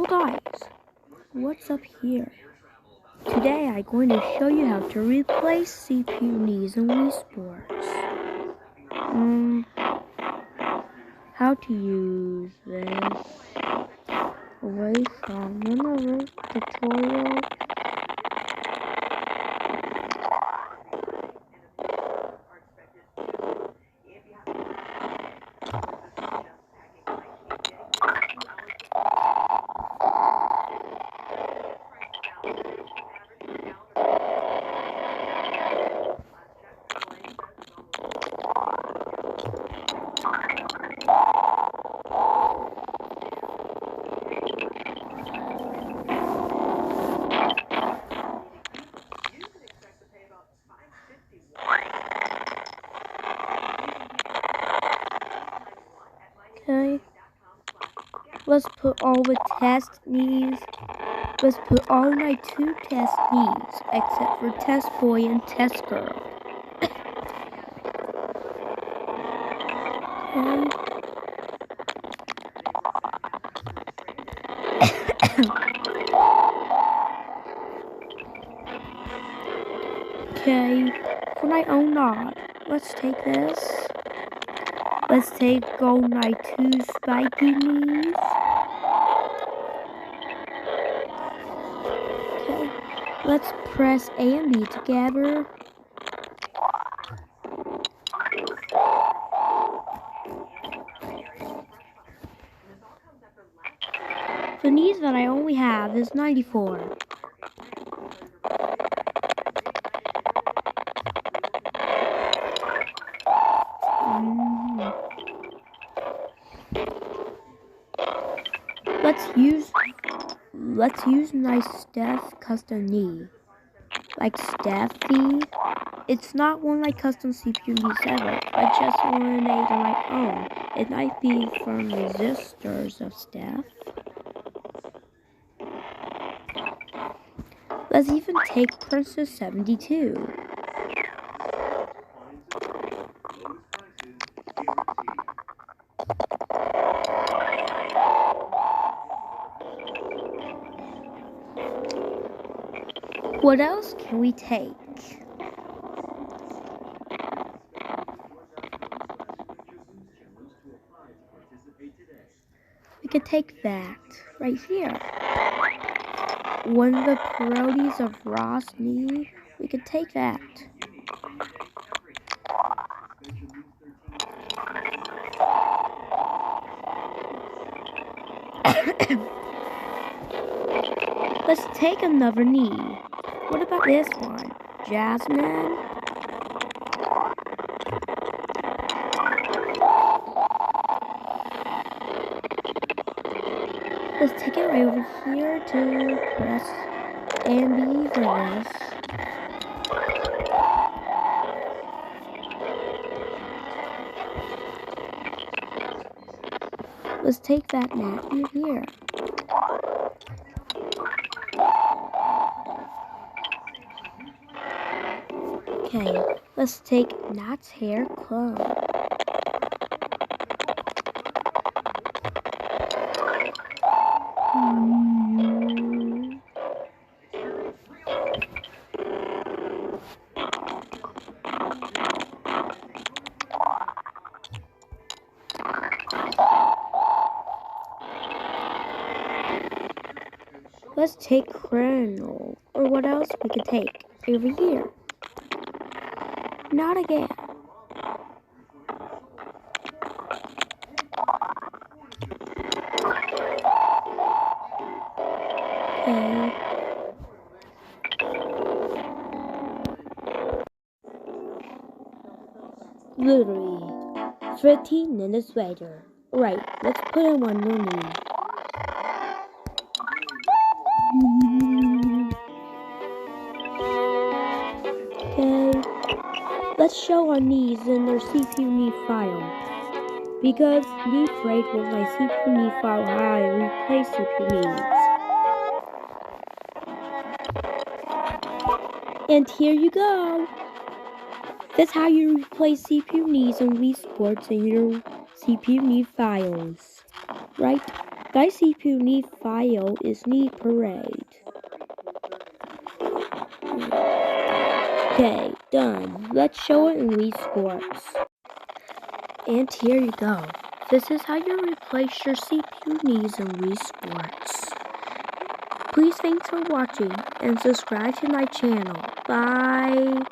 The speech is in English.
guys, what's up here? Today I'm going to show you how to replace CPU needs in Wii Sports. How to use this away from another tutorial. Okay, let's put all the test needs. Let's put all my 2 test needs, except for test boy and test girl. Okay, for my own nod, let's take this. Let's take all my 2 spiky knees. Okay, let's press A and B together. The knees that I only have is 94. Let's use my Steph custom knee. Like Steffi. It's not one of my custom CPU knees ever. I just made on my own. It might be from resistors of Steph. Let's even take Princess 72. What else can we take? We could take that right here. One of the parodies of Ross knee. We could take that. Let's take another knee. What about this one? Jasmine? Let's take it right over here to press A and B for this. Let's take that Matthew here. Okay, let's take Nat's hair clone. Let's take Colonel, or what else we could take over here. Not again. Okay. Literally 15 minutes later. Right, let's put in one more knee. Okay, let's show our knees in their CPU knee file. Because knee frayed with my CPU knee file how I replace CPU knees. And here you go. That's how you replace CPU knees in Wii Sports in your CPU knee files. Right? My CPU need file is need parade. Okay, done. Let's show it in Wii Sports. And here you go. This is how you replace your CPU needs in Wii Sports. Please thanks for watching and subscribe to my channel. Bye.